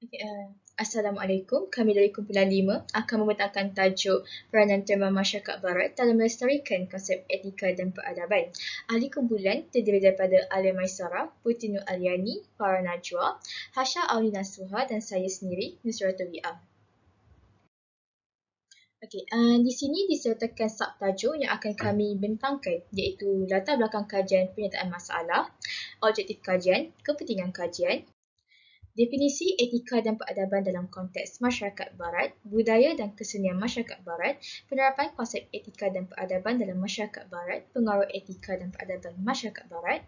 Okay, Assalamualaikum. Kami dari kumpulan 5 akan membentangkan tajuk peranan terma masyarakat barat dalam melestarikan konsep etika dan peradaban. Ahli kumpulan terdiri daripada Alia Maisara, Putri Nur Aliani, Farah Najwa, Hasha Aulina Suha dan saya sendiri, Nusratul Wi'am. Okey, di sini disertakan subtajuk yang akan kami bentangkan iaitu latar belakang kajian penyataan masalah, objektif kajian, kepentingan kajian, definisi etika dan peradaban dalam konteks masyarakat barat, budaya dan kesenian masyarakat barat, penerapan konsep etika dan peradaban dalam masyarakat barat, pengaruh etika dan peradaban masyarakat barat.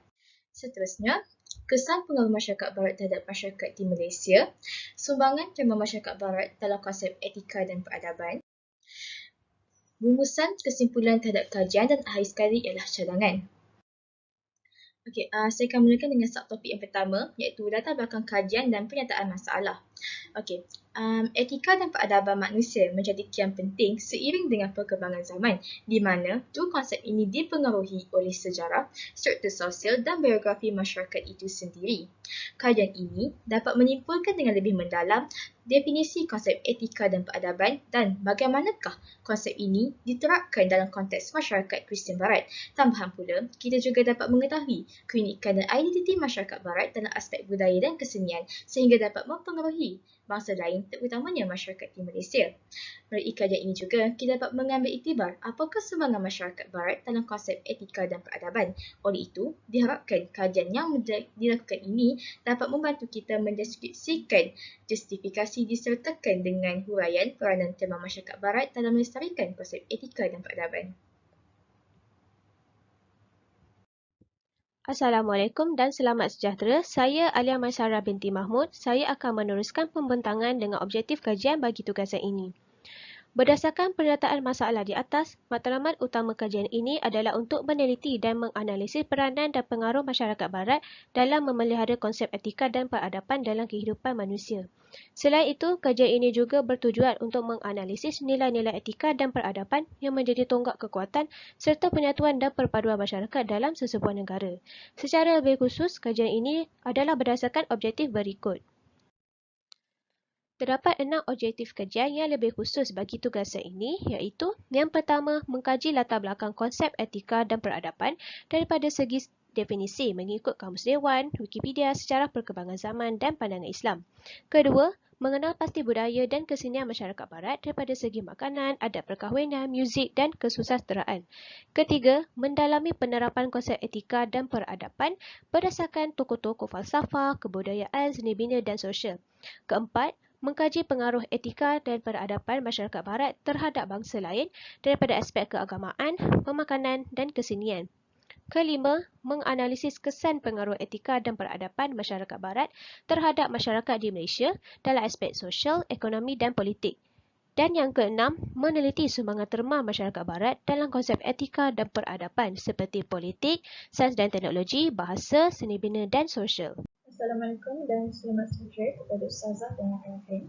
Seterusnya, kesan pengaruh masyarakat barat terhadap masyarakat di Malaysia, sumbangan terma masyarakat barat dalam konsep etika dan peradaban, rumusan kesimpulan terhadap kajian dan akhir sekali ialah cadangan. Okey, saya akan mulakan dengan subtopik yang pertama iaitu latar belakang kajian dan penyataan masalah. Okey, etika dan peradaban manusia menjadi kian penting seiring dengan perkembangan zaman di mana dua konsep ini dipengaruhi oleh sejarah, struktur sosial dan biografi masyarakat itu sendiri. Kajian ini dapat menyimpulkan dengan lebih mendalam definisi konsep etika dan peradaban dan bagaimanakah konsep ini diterapkan dalam konteks masyarakat Kristian Barat. Tambahan pula, kita juga dapat mengetahui keunikan dan identiti masyarakat Barat dalam aspek budaya dan kesenian sehingga dapat mempengaruhi bangsa lain terutamanya masyarakat di Malaysia. Melalui kajian ini juga, kita dapat mengambil iktibar apakah sumbangan masyarakat Barat dalam konsep etika dan peradaban. Oleh itu, diharapkan kajian yang dilakukan ini dapat membantu kita mendeskripsikan justifikasi disertakan dengan huraian peranan terma masyarakat Barat dalam melestarikan konsep etika dan peradaban. Assalamualaikum dan selamat sejahtera. Saya Alia Maisara binti Mahmud. Saya akan meneruskan pembentangan dengan objektif kajian bagi tugasan ini. Berdasarkan pendataan masalah di atas, matlamat utama kajian ini adalah untuk meneliti dan menganalisis peranan dan pengaruh masyarakat Barat dalam memelihara konsep etika dan peradaban dalam kehidupan manusia. Selain itu, kajian ini juga bertujuan untuk menganalisis nilai-nilai etika dan peradaban yang menjadi tonggak kekuatan serta penyatuan dan perpaduan masyarakat dalam sesebuah negara. Secara lebih khusus, kajian ini adalah berdasarkan objektif berikut. Terdapat 6 objektif kajian yang lebih khusus bagi tugasan ini, iaitu yang pertama, mengkaji latar belakang konsep etika dan peradaban daripada segi definisi mengikut Kamus Dewan, Wikipedia, sejarah perkembangan zaman dan pandangan Islam. Kedua, mengenal pasti budaya dan kesenian masyarakat Barat daripada segi makanan, adat perkahwinan, muzik dan kesusasteraan. Ketiga, mendalami penerapan konsep etika dan peradaban berdasarkan tokoh-tokoh falsafah, kebudayaan, seni bina dan sosial. Keempat, mengkaji pengaruh etika dan peradaban masyarakat Barat terhadap bangsa lain daripada aspek keagamaan, pemakanan dan kesenian. Kelima, menganalisis kesan pengaruh etika dan peradaban masyarakat Barat terhadap masyarakat di Malaysia dalam aspek sosial, ekonomi dan politik. Dan yang keenam, meneliti sumbangan terma masyarakat Barat dalam konsep etika dan peradaban seperti politik, sains dan teknologi, bahasa, seni bina dan sosial. Assalamualaikum dan selamat sejahtera kepada Ustazah dan rakan-rakan.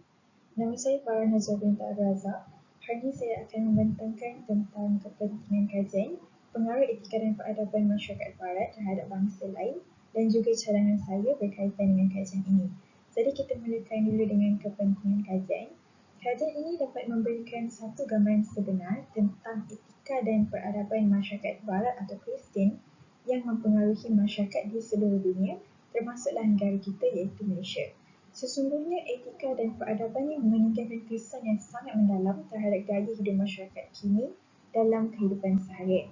Nama saya Farah Najwa binti Abdul Razak. Hari ini saya akan membentangkan tentang kepentingan kajian, pengaruh etika dan peradaban masyarakat Barat terhadap bangsa lain dan juga cadangan saya berkaitan dengan kajian ini. Jadi kita mulakan dulu dengan kepentingan kajian. Kajian ini dapat memberikan satu gambaran sebenar tentang etika dan peradaban masyarakat Barat atau Kristian yang mempengaruhi masyarakat di seluruh dunia, termasuklah negara kita iaitu Malaysia. Sesungguhnya etika dan peradaban ini meninggalkan kesan yang sangat mendalam terhadap gaya hidup masyarakat kini dalam kehidupan seharian.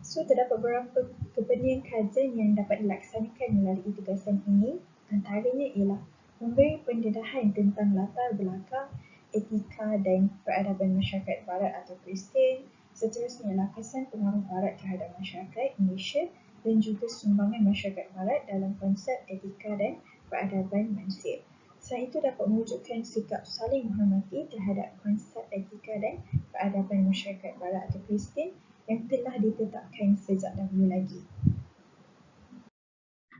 So, terdapat beberapa kepentingan kajian yang dapat dilaksanakan melalui tugasan ini. Antaranya ialah memberi pendedahan tentang latar belakang etika dan peradaban masyarakat Barat atau Kristian. Seterusnya ialah kesan pengaruh Barat terhadap masyarakat Malaysia dan juga sumbangan masyarakat Barat dalam konsep etika dan peradaban manusia. Selain itu dapat mewujudkan sikap saling menghormati terhadap konsep etika dan peradaban masyarakat Barat atau Kristian yang telah ditetapkan sejak dahulu lagi.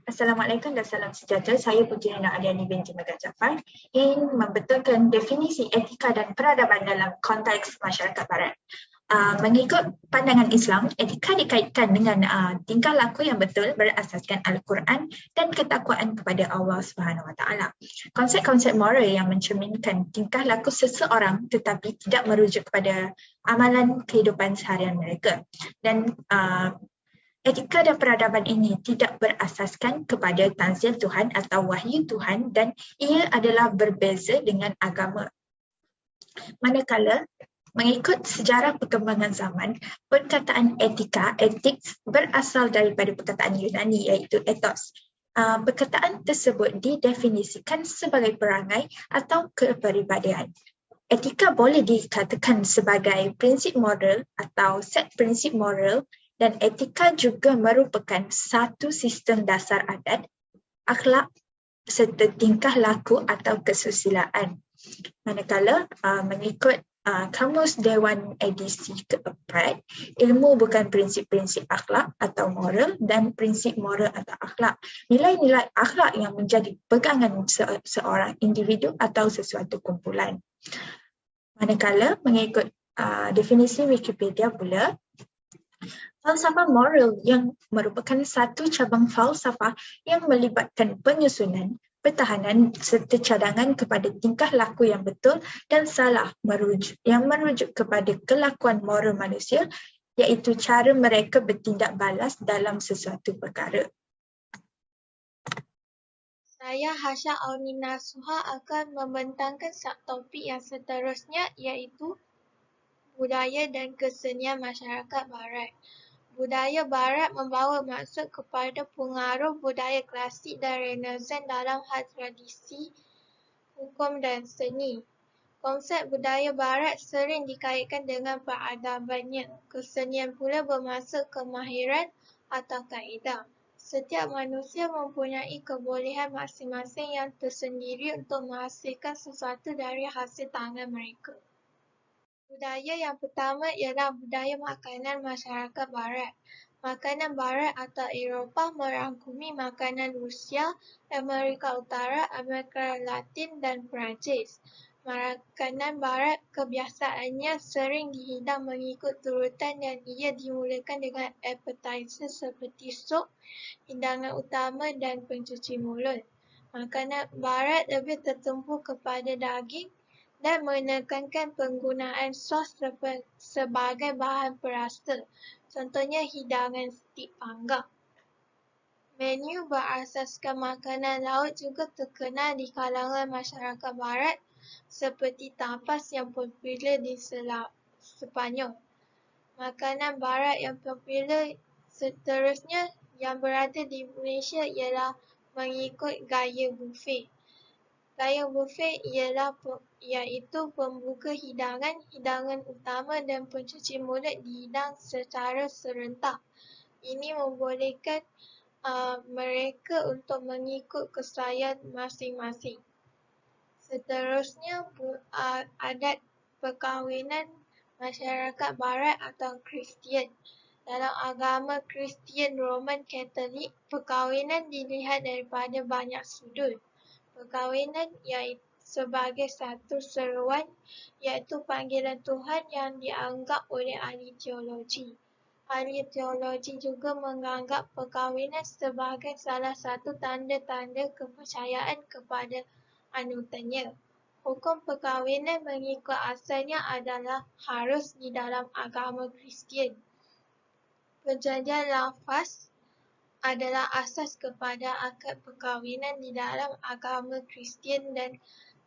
Assalamualaikum dan salam sejahtera. Saya Putri Nur Aliani binti Megat Jaafar ingin membetulkan definisi etika dan peradaban dalam konteks masyarakat Barat. Mengikut pandangan Islam, etika dikaitkan dengan tingkah laku yang betul berasaskan Al-Quran dan ketakwaan kepada Allah Subhanahu Wa Taala. Konsep-konsep moral yang mencerminkan tingkah laku seseorang tetapi tidak merujuk kepada amalan kehidupan seharian mereka. Dan etika dan peradaban ini tidak berasaskan kepada tanzil Tuhan atau wahyu Tuhan dan ia adalah berbeza dengan agama. Manakala mengikut sejarah perkembangan zaman, perkataan etika, ethics, berasal daripada perkataan Yunani iaitu ethos. Perkataan tersebut didefinisikan sebagai perangai atau kepribadian. Etika boleh dikatakan sebagai prinsip moral atau set prinsip moral dan etika juga merupakan satu sistem dasar adat, akhlak serta tingkah laku atau kesusilaan. Manakala mengikut Kamus Dewan edisi ke-4, ilmu bukan prinsip-prinsip akhlak atau moral dan prinsip moral atau akhlak. Nilai-nilai akhlak yang menjadi pegangan seorang individu atau sesuatu kumpulan. Manakala mengikut definisi Wikipedia pula, falsafah moral yang merupakan satu cabang falsafah yang melibatkan penyusunan, pertahanan serta cadangan kepada tingkah laku yang betul dan salah yang merujuk kepada kelakuan moral manusia, iaitu cara mereka bertindak balas dalam sesuatu perkara. Saya Hasha Aunina Suha akan membentangkan subtopik yang seterusnya iaitu budaya dan kesenian masyarakat Barat. Budaya Barat membawa maksud kepada pengaruh budaya klasik dan Renaissance dalam hal tradisi, hukum dan seni. Konsep budaya Barat sering dikaitkan dengan peradabannya. Kesenian pula bermaksud kemahiran atau kaedah. Setiap manusia mempunyai kebolehan masing-masing yang tersendiri untuk menghasilkan sesuatu dari hasil tangan mereka. Budaya yang pertama ialah budaya makanan masyarakat Barat. Makanan Barat atau Eropah merangkumi makanan Rusia, Amerika Utara, Amerika Latin dan Perancis. Makanan Barat kebiasaannya sering dihidang mengikut turutan dan ia dimulakan dengan appetizer seperti sup, hidangan utama dan pencuci mulut. Makanan Barat lebih tertumpu kepada daging dan menekankan penggunaan sos sebagai bahan perasa, contohnya hidangan stik panggang. Menu berasaskan makanan laut juga terkenal di kalangan masyarakat Barat, seperti tapas yang popular di Sepanyol. Makanan Barat yang popular seterusnya yang berada di Malaysia ialah mengikut gaya buffet. Gaya buffet iaitu pembuka hidangan, hidangan utama dan pencuci mulut dihidang secara serentak. Ini membolehkan mereka untuk mengikut kesuaian masing-masing. Seterusnya, adat perkahwinan masyarakat Barat atau Kristian. Dalam agama Kristian Roman Katolik, perkahwinan dilihat daripada banyak sudut. Perkahwinan iaitu sebagai satu seruan, iaitu panggilan Tuhan yang dianggap oleh ahli teologi. Ahli teologi juga menganggap perkahwinan sebagai salah satu tanda-tanda kepercayaan kepada anutannya. Hukum perkahwinan mengikut asalnya adalah harus di dalam agama Kristian. Perjanjian lafaz adalah asas kepada akad perkahwinan di dalam agama Kristian dan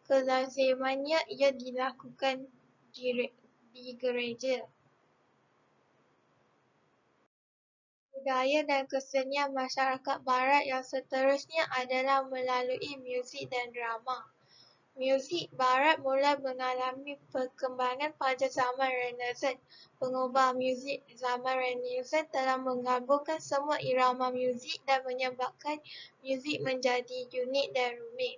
kelazimannya ia dilakukan di gereja. Budaya dan kesenian masyarakat Barat yang seterusnya adalah melalui muzik dan drama. Muzik Barat mula mengalami perkembangan pada zaman Renaissance. Pengubah muzik zaman Renaissance telah menggabungkan semua irama muzik dan menyebabkan muzik menjadi unik dan rumit.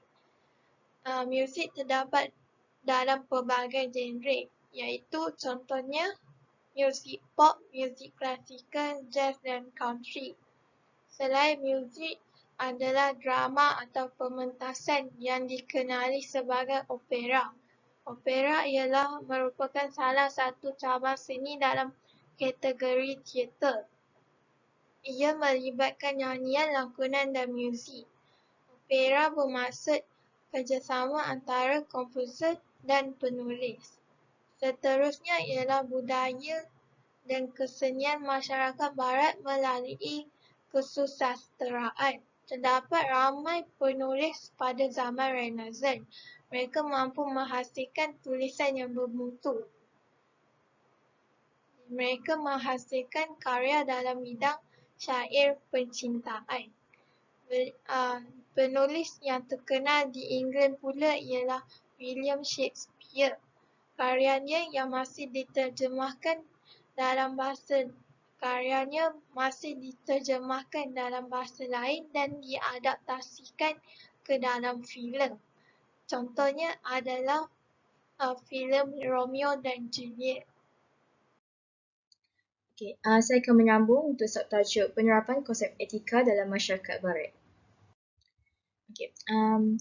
Muzik terdapat dalam pelbagai genre, iaitu contohnya muzik pop, muzik klasikal, jazz dan country. Selain muzik adalah drama atau pementasan yang dikenali sebagai opera. Opera ialah merupakan salah satu cabang seni dalam kategori teater. Ia melibatkan nyanyian, lantunan dan muzik. Opera bermaksud kerjasama antara komposer dan penulis. Seterusnya ialah budaya dan kesenian masyarakat barat melalui kesusasteraan. Terdapat ramai penulis pada zaman Renaissance. Mereka mampu menghasilkan tulisan yang bermutu. Mereka menghasilkan karya dalam bidang syair percintaan. Penulis yang terkenal di England pula ialah William Shakespeare. Karyanya masih diterjemahkan dalam bahasa lain dan diadaptasikan ke dalam filem. Contohnya adalah filem Romeo dan Juliet. Saya akan menyambung untuk subtajuk penerapan konsep etika dalam masyarakat barat.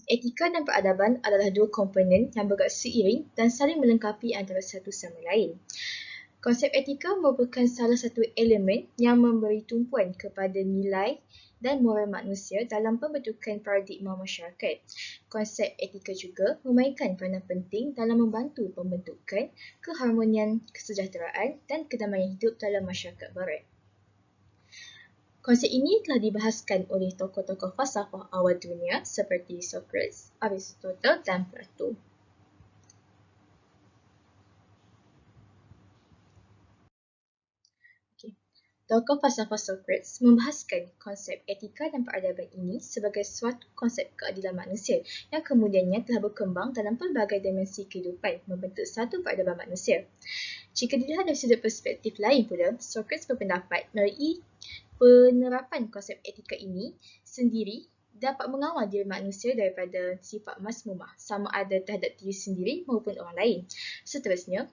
Etika dan peradaban adalah dua komponen yang bergerak seiring dan saling melengkapi antara satu sama lain. Konsep etika merupakan salah satu elemen yang memberi tumpuan kepada nilai dan moral manusia dalam pembentukan paradigma masyarakat. Konsep etika juga memainkan peranan penting dalam membantu pembentukan keharmonian, kesejahteraan dan kedamaian hidup dalam masyarakat barat. Konsep ini telah dibahaskan oleh tokoh-tokoh falsafah awal dunia seperti Socrates, Aristotle dan Plato. Tokoh falsafah Socrates membahaskan konsep etika dan peradaban ini sebagai suatu konsep keadilan manusia yang kemudiannya telah berkembang dalam pelbagai dimensi kehidupan membentuk satu peradaban manusia. Jika dilihat dari sudut perspektif lain pula, Socrates berpendapat melalui penerapan konsep etika ini sendiri dapat mengawal diri manusia daripada sifat mazmumah sama ada terhadap diri sendiri maupun orang lain. Seterusnya,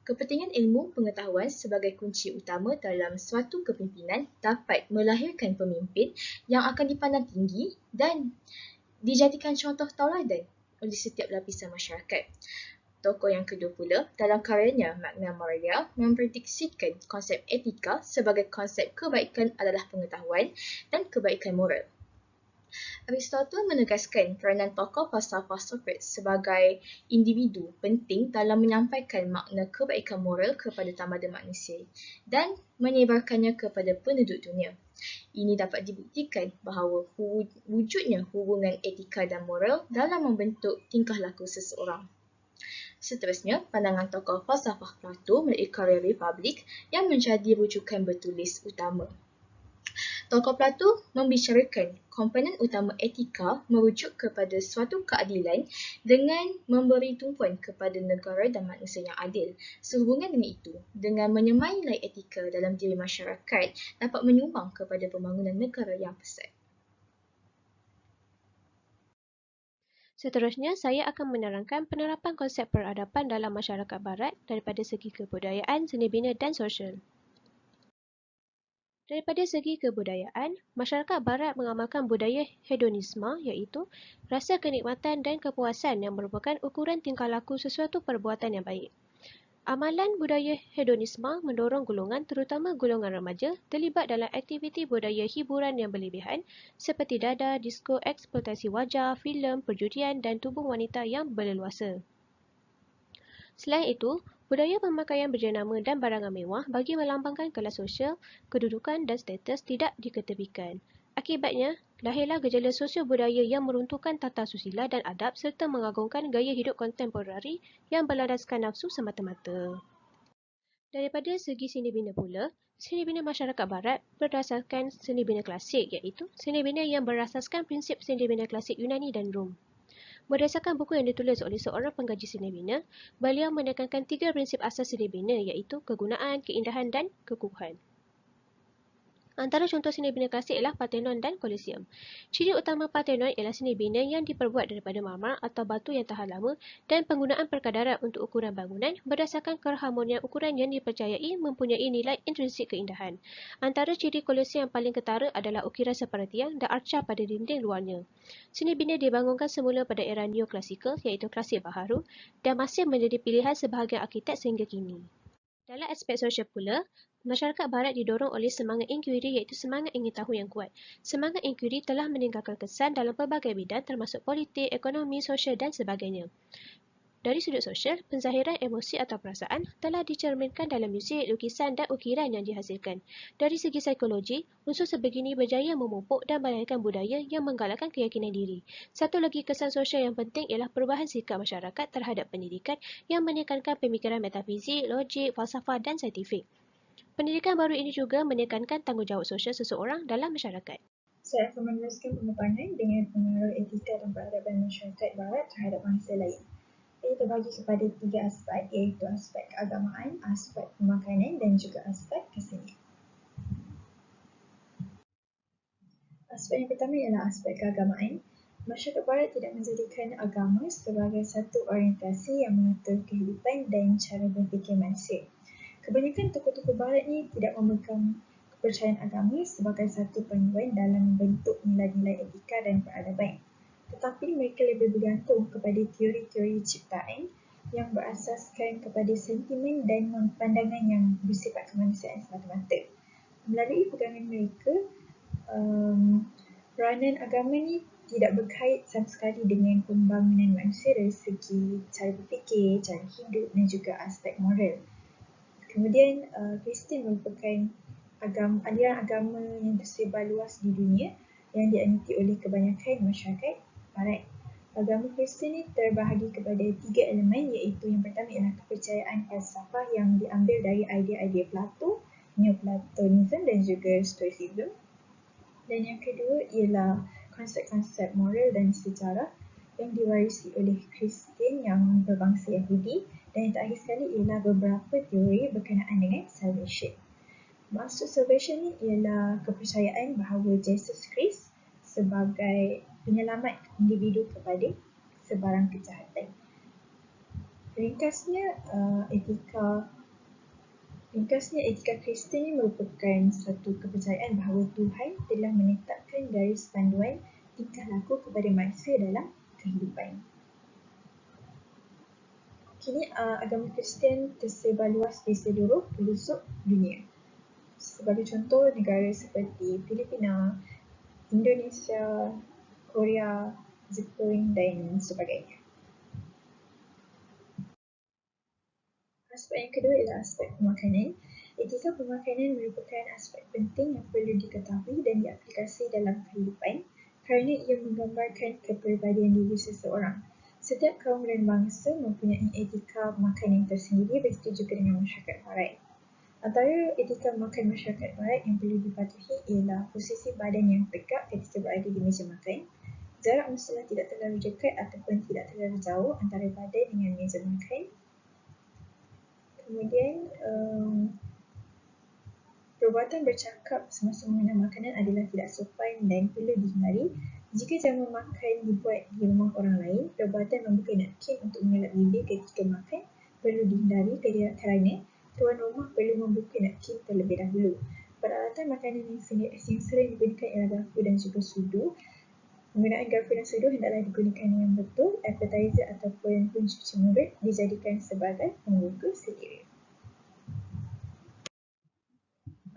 kepentingan ilmu pengetahuan sebagai kunci utama dalam suatu kepimpinan dapat melahirkan pemimpin yang akan dipandang tinggi dan dijadikan contoh tauladan oleh setiap lapisan masyarakat. Tokoh yang kedua pula dalam karyanya Magna Moralia memprediksikan konsep etika sebagai konsep kebaikan adalah pengetahuan dan kebaikan moral. Aristotle menegaskan peranan tokoh falsafah Socrates sebagai individu penting dalam menyampaikan makna kebaikan moral kepada tamadun manusia dan menyebarkannya kepada penduduk dunia. Ini dapat dibuktikan bahawa wujudnya hubungan etika dan moral dalam membentuk tingkah laku seseorang. Seterusnya, pandangan tokoh falsafah Plato melalui karya Republik yang menjadi rujukan bertulis utama. Tokoh Plato membicarakan komponen utama etika merujuk kepada suatu keadilan dengan memberi tumpuan kepada negara dan manusia yang adil. Sehubungan dengan itu, dengan menyemai nilai etika dalam diri masyarakat dapat menyumbang kepada pembangunan negara yang pesat. Seterusnya, saya akan menerangkan penerapan konsep peradaban dalam masyarakat barat daripada segi kebudayaan, seni bina dan sosial. Daripada segi kebudayaan, masyarakat barat mengamalkan budaya hedonisme iaitu rasa kenikmatan dan kepuasan yang merupakan ukuran tingkah laku sesuatu perbuatan yang baik. Amalan budaya hedonisme mendorong golongan, terutama golongan remaja, terlibat dalam aktiviti budaya hiburan yang berlebihan seperti dada, disko, eksploitasi wajah, filem, perjudian dan tubuh wanita yang berleluasa. Selain itu, budaya pemakaian berjenama dan barangan mewah bagi melambangkan kelas sosial, kedudukan dan status tidak diketepikan. Akibatnya, lahirlah gejala sosio budaya yang meruntuhkan tata susila dan adab serta mengagungkan gaya hidup kontemporari yang berlandaskan nafsu semata-mata. Daripada segi seni bina pula, seni bina masyarakat barat berdasarkan seni bina klasik iaitu seni bina yang berasaskan prinsip seni bina klasik Yunani dan Rom. Berdasarkan buku yang ditulis oleh seorang pengkaji seni bina, beliau menekankan 3 prinsip asas seni bina iaitu kegunaan, keindahan dan kekukuhan. Antara contoh seni bina klasik ialah Parthenon dan Colosseum. Ciri utama Parthenon ialah seni bina yang diperbuat daripada marmar atau batu yang tahan lama dan penggunaan perkadaran untuk ukuran bangunan berdasarkan keharmonian ukuran yang dipercayai mempunyai nilai intrinsik keindahan. Antara ciri Colosseum yang paling ketara adalah ukiran sepertiang dan arca pada dinding luarnya. Seni bina dibangunkan semula pada era neoklasikal iaitu klasik baharu dan masih menjadi pilihan sebahagian arkitek sehingga kini. Dalam aspek sosial pula, masyarakat barat didorong oleh semangat inkuiri iaitu semangat ingin tahu yang kuat. Semangat inkuiri telah meninggalkan kesan dalam pelbagai bidang termasuk politik, ekonomi, sosial dan sebagainya. Dari sudut sosial, penzahiran emosi atau perasaan telah dicerminkan dalam muzik, lukisan dan ukiran yang dihasilkan. Dari segi psikologi, unsur sebegini berjaya memupuk dan melahirkan budaya yang menggalakkan keyakinan diri. Satu lagi kesan sosial yang penting ialah perubahan sikap masyarakat terhadap pendidikan yang menekankan pemikiran metafizik, logik, falsafah dan saintifik. Pendidikan baru ini juga menekankan tanggungjawab sosial seseorang dalam masyarakat. Saya akan meneruskan pemaparan dengan pengaruh etika dan peradaban masyarakat barat terhadap bangsa lain. Ia terbagi kepada 3 aspek iaitu aspek keagamaan, aspek pemakanan dan juga aspek kesenian. Aspek yang pertama ialah aspek keagamaan. Masyarakat barat tidak menjadikan agama sebagai satu orientasi yang mengatur kehidupan dan cara berfikir manusia. Kebanyakan tokoh-tokoh barat ni tidak memegang kepercayaan agama sebagai satu panduan dalam membentuk nilai-nilai etika dan peradaban. Tetapi mereka lebih bergantung kepada teori-teori ciptaan yang berasaskan kepada sentimen dan pandangan yang bersifat kemanusiaan semata-mata. Melalui pegangan mereka, peranan agama ni tidak berkait sama sekali dengan pembangunan manusia dari segi cara berfikir, cara hidup dan juga aspek moral. Kemudian, Kristian merupakan aliran agama yang tersebar luas di dunia yang dianuti oleh kebanyakan masyarakat barat. Agama Kristian ini terbahagi kepada 3 elemen iaitu yang pertama ialah kepercayaan falsafah yang diambil dari idea-idea Plato, Neoplatonism dan juga Stoicism. Dan yang kedua ialah konsep-konsep moral dan sejarah yang diwarisi oleh Kristian yang berbangsa Yahudi. Dan yang terakhir sekali ialah beberapa teori berkenaan dengan salvation. Maksud salvation ni ialah kepercayaan bahawa Jesus Christ sebagai penyelamat individu kepada sebarang kejahatan. Ringkasnya, etika Kristian ini merupakan satu kepercayaan bahawa Tuhan telah menetapkan garis panduan tingkah laku kepada manusia dalam kehidupan. Kini agama Kristian tersebar luas di seluruh pelosok dunia. Sebagai contoh, negara seperti Filipina, Indonesia, Korea, Jepun dan sebagainya. Aspek yang kedua ialah aspek pemakanan. Etika pemakanan merupakan aspek penting yang perlu diketahui dan diaplikasi dalam kehidupan kerana ia menggambarkan kepribadian diri seseorang. Setiap kaum dan bangsa mempunyai etika makanan tersendiri, begitu juga dengan masyarakat barat. Antara etika makan masyarakat barat yang perlu dipatuhi ialah posisi badan yang tegak ketika berada di meja makan, jarak mestilah tidak terlalu dekat ataupun tidak terlalu jauh antara badan dengan meja makan. Kemudian, perbuatan bercakap semasa mengenal makanan adalah tidak sopan dan perlu dihindari. Jika jamu makan dibuat di rumah orang lain, perbuatan membuka napkin untuk mengelak bibir ketika makan perlu dihindari kerana tuan rumah perlu membuka napkin terlebih dahulu. Peralatan makanan yang sering digunakan ialah garpu dan juga sudu. Penggunaan garpu dan sudu hendaklah digunakan yang betul. Appetizer ataupun pencuci mulut dijadikan sebagai pembuka selera.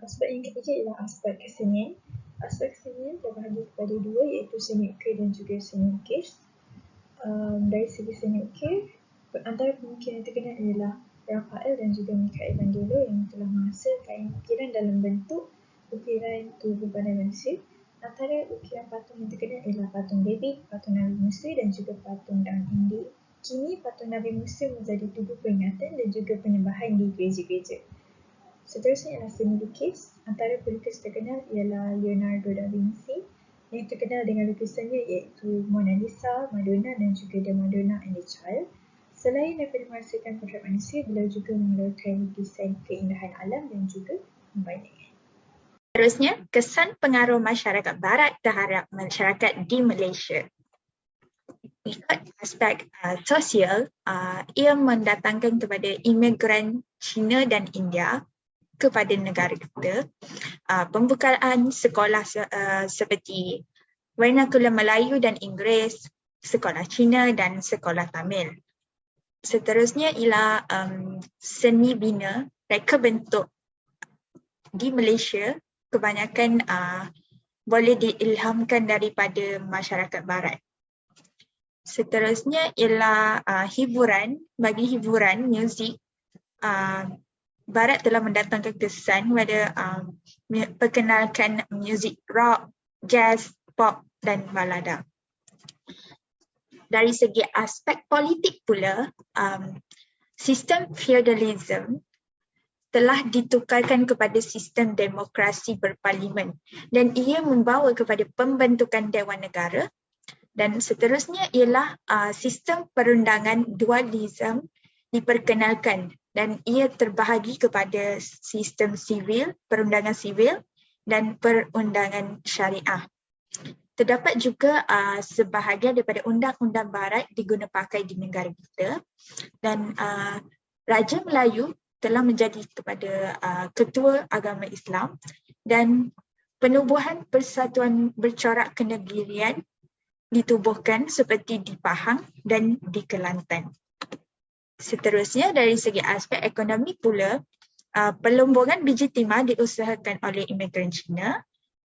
Aspek yang ketiga ialah aspek kesenian. Aspek kesenian terbahagi kepada 2 iaitu seni ukir dan juga seni lukis. Dari segi seni ukir, antara pengukir yang terkenal ialah Raphael dan juga Michelangelo yang telah menghasilkan ukiran dalam bentuk ukiran tubuh badan manusia. Antara ukiran patung yang terkenal ialah patung David, patung Nabi Musa dan juga patung Daun Indi. Kini patung Nabi Musa menjadi tubuh peringatan dan juga penyembahan di gereja-gereja. Seterusnya ialah seni lukis. Antara pelukis terkenal ialah Leonardo da Vinci yang terkenal dengan lukisannya iaitu Mona Lisa, Madonna dan juga The Madonna and the Child. Selain daripada menghasilkan portret manusia, beliau juga mengeluarkan lukisan keindahan alam dan juga pemandangan. Seterusnya, kesan pengaruh masyarakat Barat terhadap masyarakat di Malaysia. Ikut aspek sosial, ia mendatangkan kepada imigran Cina dan India kepada negara kita pembukaan sekolah seperti Vernacular Melayu dan Inggeris, sekolah Cina dan sekolah Tamil. Seterusnya ialah seni bina, reka bentuk di Malaysia kebanyakan boleh diilhamkan daripada masyarakat Barat. Seterusnya ialah hiburan. Bagi hiburan, muzik, Barat telah mendatangkan kesan pada perkenalkan muzik rock, jazz, pop dan balada. Dari segi aspek politik pula, sistem feudalism telah ditukarkan kepada sistem demokrasi berparlimen dan ia membawa kepada pembentukan Dewan Negara. Dan seterusnya ialah sistem perundangan dualisme diperkenalkan dan ia terbahagi kepada sistem sivil, perundangan sivil dan perundangan syariah. Terdapat juga sebahagian daripada undang-undang Barat diguna pakai di negara kita dan Raja Melayu telah menjadi kepada ketua agama Islam dan penubuhan persatuan bercorak kenegirian ditubuhkan seperti di Pahang dan di Kelantan. Seterusnya dari segi aspek ekonomi pula, pelumbungan biji timah diusahakan oleh imigran Cina,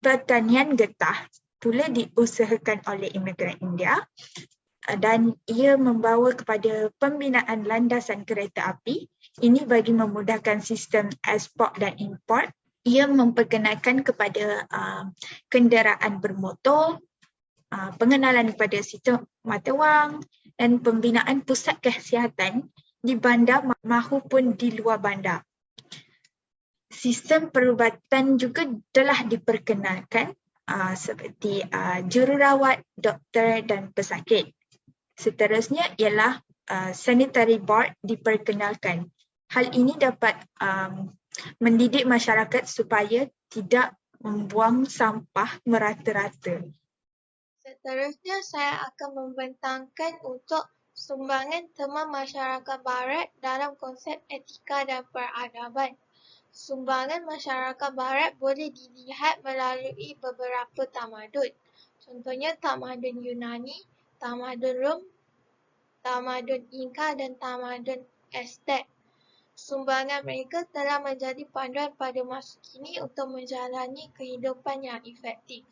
pertanian getah pula diusahakan oleh imigran India dan ia membawa kepada pembinaan landasan kereta api. Ini bagi memudahkan sistem ekspor dan import. Ia memperkenalkan kepada kenderaan bermotor, pengenalan kepada sistem mata wang dan pembinaan pusat kesihatan di bandar maupun di luar bandar. Sistem perubatan juga telah diperkenalkan seperti jururawat, doktor dan pesakit. Seterusnya ialah sanitary board diperkenalkan. Hal ini dapat mendidik masyarakat supaya tidak membuang sampah merata-rata. Seterusnya, saya akan membentangkan untuk sumbangan teman masyarakat Barat dalam konsep etika dan peradaban. Sumbangan masyarakat Barat boleh dilihat melalui beberapa tamadun. Contohnya tamadun Yunani, tamadun Rom, tamadun Inka dan tamadun Aztec. Sumbangan mereka telah menjadi panduan pada masa kini untuk menjalani kehidupan yang efektif.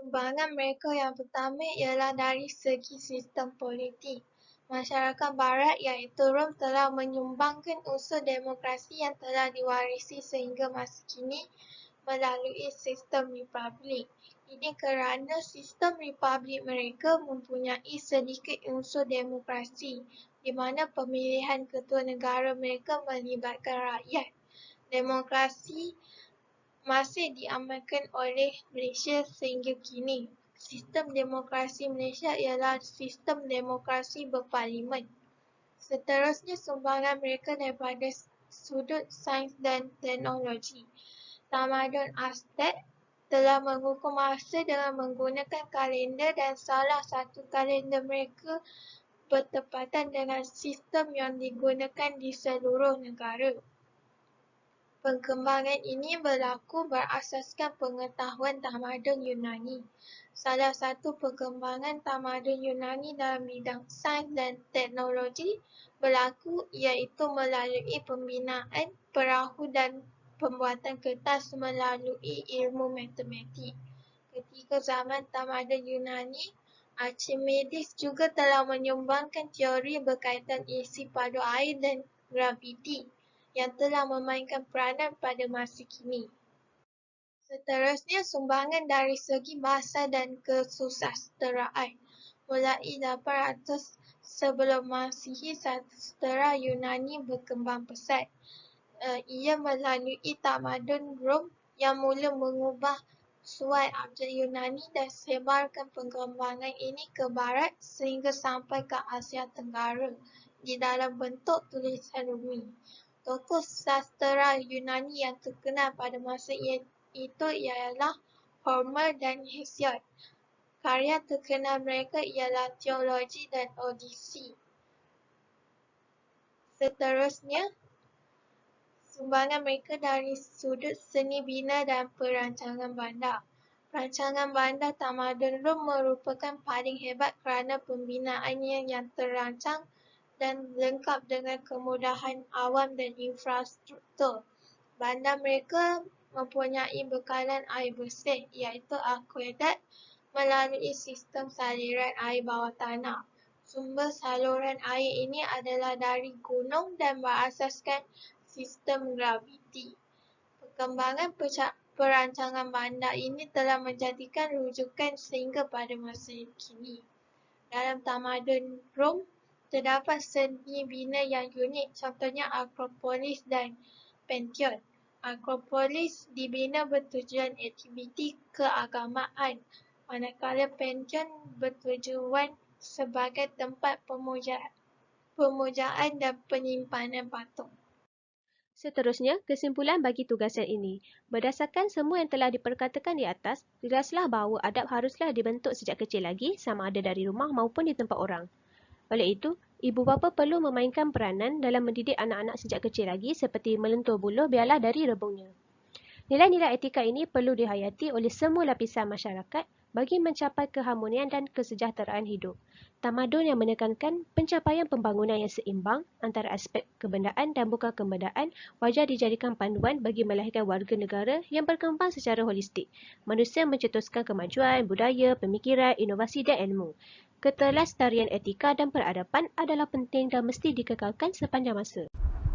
Sumbangan mereka yang pertama ialah dari segi sistem politik. Masyarakat Barat iaitu Rom telah menyumbangkan unsur demokrasi yang telah diwarisi sehingga masa kini melalui sistem republik. Ini kerana sistem republik mereka mempunyai sedikit unsur demokrasi di mana pemilihan ketua negara mereka melibatkan rakyat. Demokrasi masih diamalkan oleh Malaysia sehingga kini. Sistem demokrasi Malaysia ialah sistem demokrasi berparlimen. Seterusnya, sumbangan mereka daripada sudut sains dan teknologi. Tamadun Aztec telah mengukur masa dengan menggunakan kalender dan salah satu kalender mereka bertepatan dengan sistem yang digunakan di seluruh negara. Perkembangan ini berlaku berasaskan pengetahuan tamadun Yunani. Salah satu perkembangan tamadun Yunani dalam bidang sains dan teknologi berlaku iaitu melalui pembinaan perahu dan pembuatan kertas melalui ilmu matematik. Ketika zaman tamadun Yunani, Archimedes juga telah menyumbangkan teori berkaitan isi padu air dan graviti yang telah memainkan peranan pada masa kini. Seterusnya, sumbangan dari segi bahasa dan kesusasteraan. Mulai 800 sebelum Masihi, sastra Yunani berkembang pesat. Ia melalui tamadun Rom yang mula mengubah suai abjad Yunani dan sebarkan perkembangan ini ke barat sehingga sampai ke Asia Tenggara di dalam bentuk tulisan Rumi. Tokoh sastera Yunani yang terkenal pada masa itu ialah Homer dan Hesiod. Karya terkenal mereka ialah Teologi dan Odyssey. Seterusnya, sumbangan mereka dari sudut seni bina dan perancangan bandar. Rancangan bandar tamadun Rom merupakan paling hebat kerana pembinaannya yang terancang dan lengkap dengan kemudahan awam dan infrastruktur. Bandar mereka mempunyai bekalan air bersih iaitu akueduct melalui sistem saliran air bawah tanah. Sumber saluran air ini adalah dari gunung dan berasaskan sistem graviti. Perkembangan perancangan bandar ini telah menjadikan rujukan sehingga pada masa kini. Dalam tamadun Rom, terdapat seni bina yang unik, contohnya Akropolis dan Pantheon. Akropolis dibina bertujuan aktiviti keagamaan, manakala Pantheon bertujuan sebagai tempat pemujaan dan penyimpanan patung. Seterusnya, kesimpulan bagi tugasan ini. Berdasarkan semua yang telah diperkatakan di atas, jelaslah bahawa adab haruslah dibentuk sejak kecil lagi, sama ada dari rumah maupun di tempat orang. Oleh itu, ibu bapa perlu memainkan peranan dalam mendidik anak-anak sejak kecil lagi seperti melentur buluh biarlah dari rebungnya. Nilai-nilai etika ini perlu dihayati oleh semua lapisan masyarakat bagi mencapai keharmonian dan kesejahteraan hidup. Tamadun yang menekankan pencapaian pembangunan yang seimbang antara aspek kebendaan dan bukan kebendaan wajar dijadikan panduan bagi melahirkan warga negara yang berkembang secara holistik. Manusia mencetuskan kemajuan, budaya, pemikiran, inovasi dan ilmu. Keterlestarian etika dan peradaban adalah penting dan mesti dikekalkan sepanjang masa.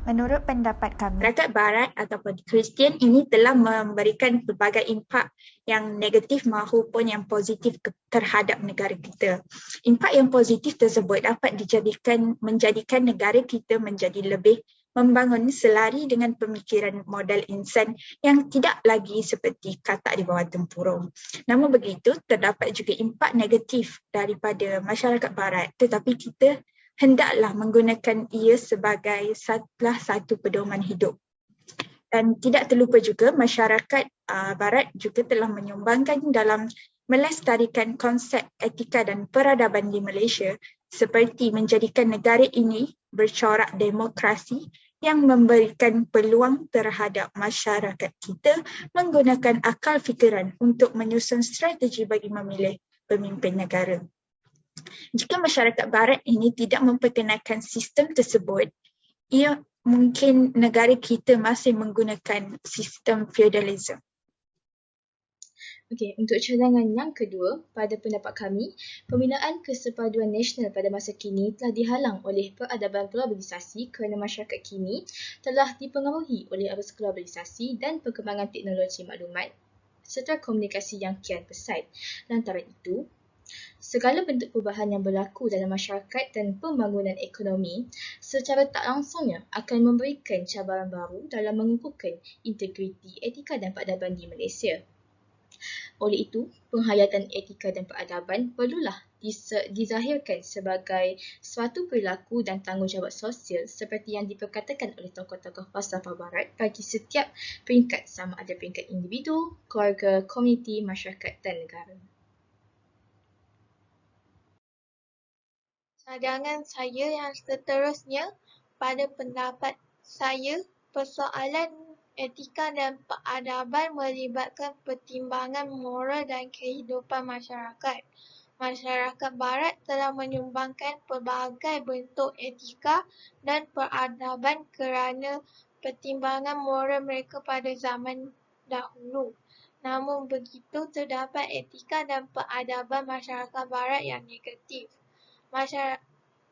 Menurut pendapat kami, masyarakat Barat ataupun Kristian ini telah memberikan pelbagai impak yang negatif maupun yang positif terhadap negara kita. Impak yang positif tersebut dapat menjadikan negara kita menjadi lebih membangun selari dengan pemikiran modal insan yang tidak lagi seperti katak di bawah tempurung. Namun begitu, terdapat juga impak negatif daripada masyarakat Barat, tetapi kita hendaklah menggunakan ia sebagai salah satu pedoman hidup. Dan tidak terlupa juga masyarakat Barat juga telah menyumbangkan dalam melestarikan konsep etika dan peradaban di Malaysia seperti menjadikan negara ini bercorak demokrasi yang memberikan peluang terhadap masyarakat kita menggunakan akal fikiran untuk menyusun strategi bagi memilih pemimpin negara. Jika masyarakat Barat ini tidak memperkenalkan sistem tersebut, ia mungkin negara kita masih menggunakan sistem feudalism. Okey, untuk cadangan yang kedua, pada pendapat kami, pembinaan kesepaduan nasional pada masa kini telah dihalang oleh peradaban globalisasi kerana masyarakat kini telah dipengaruhi oleh arus globalisasi dan perkembangan teknologi maklumat serta komunikasi yang kian pesat. Lantaran itu, segala bentuk perubahan yang berlaku dalam masyarakat dan pembangunan ekonomi secara tak langsungnya akan memberikan cabaran baru dalam mengukuhkan integriti etika dan peradaban di Malaysia. Oleh itu, penghayatan etika dan peradaban perlulah dizahirkan sebagai suatu perilaku dan tanggungjawab sosial seperti yang diperkatakan oleh tokoh-tokoh falsafah Barat bagi setiap peringkat, sama ada peringkat individu, keluarga, komuniti, masyarakat dan negara. Cadangan saya yang seterusnya, pada pendapat saya, persoalan etika dan peradaban melibatkan pertimbangan moral dan kehidupan masyarakat. Masyarakat Barat telah menyumbangkan pelbagai bentuk etika dan peradaban kerana pertimbangan moral mereka pada zaman dahulu. Namun begitu, terdapat etika dan peradaban masyarakat Barat yang negatif.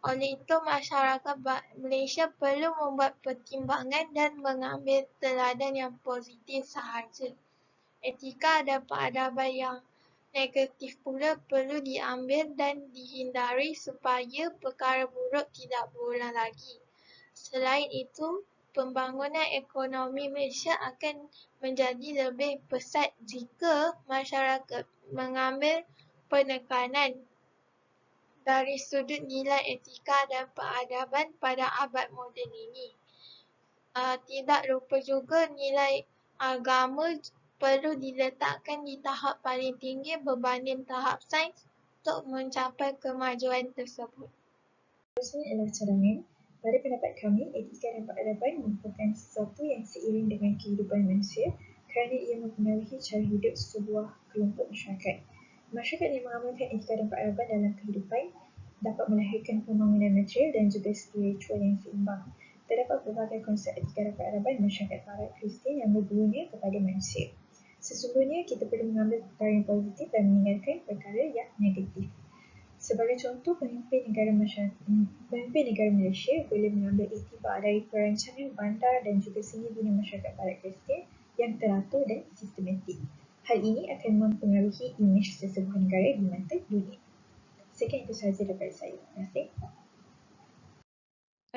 Oleh itu, masyarakat Malaysia perlu membuat pertimbangan dan mengambil teladan yang positif sahaja. Etika dan peradaban yang negatif pula perlu diambil dan dihindari supaya perkara buruk tidak berulang lagi. Selain itu, pembangunan ekonomi Malaysia akan menjadi lebih pesat jika masyarakat mengambil penekanan dari sudut nilai etika dan peradaban pada abad moden ini. Tidak lupa juga nilai agama perlu diletakkan di tahap paling tinggi berbanding tahap sains untuk mencapai kemajuan tersebut. Seterusnya adalah cadangan. Pada pendapat kami, etika dan peradaban merupakan sesuatu yang seiring dengan kehidupan manusia kerana ia mempengaruhi cara hidup sebuah kelompok masyarakat. Masyarakat yang mengamalkan etika dan peradaban dalam kehidupan dapat melahirkan pembangunan material dan juga spiritual yang seimbang. Terdapat pelbagai konsep etika dan peradaban masyarakat Barat Kristian yang berguna kepada manusia. Sesungguhnya, kita perlu mengambil perkara yang positif dan meninggalkan perkara yang negatif. Sebagai contoh, pemimpin negara Malaysia boleh mengambil iktibar dari perancangan bandar dan juga seni bina masyarakat Barat Kristian yang teratur dan sistematik. Hal ini akan mempengaruhi imej sesebuah negara di mata dunia. Sekian itu sahaja daripada saya. Terima kasih.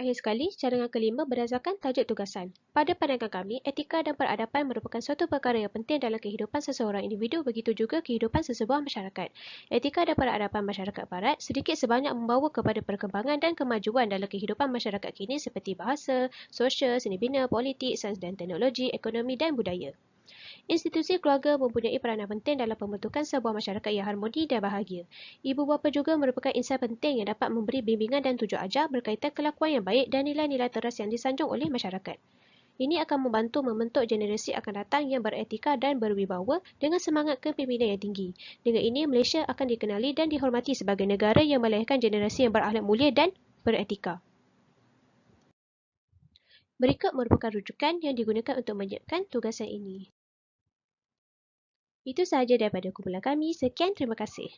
Akhir sekali, cadangan kelima berdasarkan tajuk tugasan. Pada pandangan kami, etika dan peradaban merupakan suatu perkara yang penting dalam kehidupan seseorang individu, begitu juga kehidupan sesebuah masyarakat. Etika dan peradaban masyarakat Barat sedikit sebanyak membawa kepada perkembangan dan kemajuan dalam kehidupan masyarakat kini seperti bahasa, sosial, seni bina, politik, sains dan teknologi, ekonomi dan budaya. Institusi keluarga mempunyai peranan penting dalam pembentukan sebuah masyarakat yang harmoni dan bahagia. Ibu bapa juga merupakan insan penting yang dapat memberi bimbingan dan tunjuk ajar berkaitan kelakuan yang baik dan nilai-nilai teras yang disanjung oleh masyarakat. Ini akan membantu membentuk generasi akan datang yang beretika dan berwibawa dengan semangat kepimpinan yang tinggi. Dengan ini, Malaysia akan dikenali dan dihormati sebagai negara yang melahirkan generasi yang berakhlak mulia dan beretika. Berikut merupakan rujukan yang digunakan untuk menyiapkan tugasan ini. Itu sahaja daripada kumpulan kami. Sekian, terima kasih.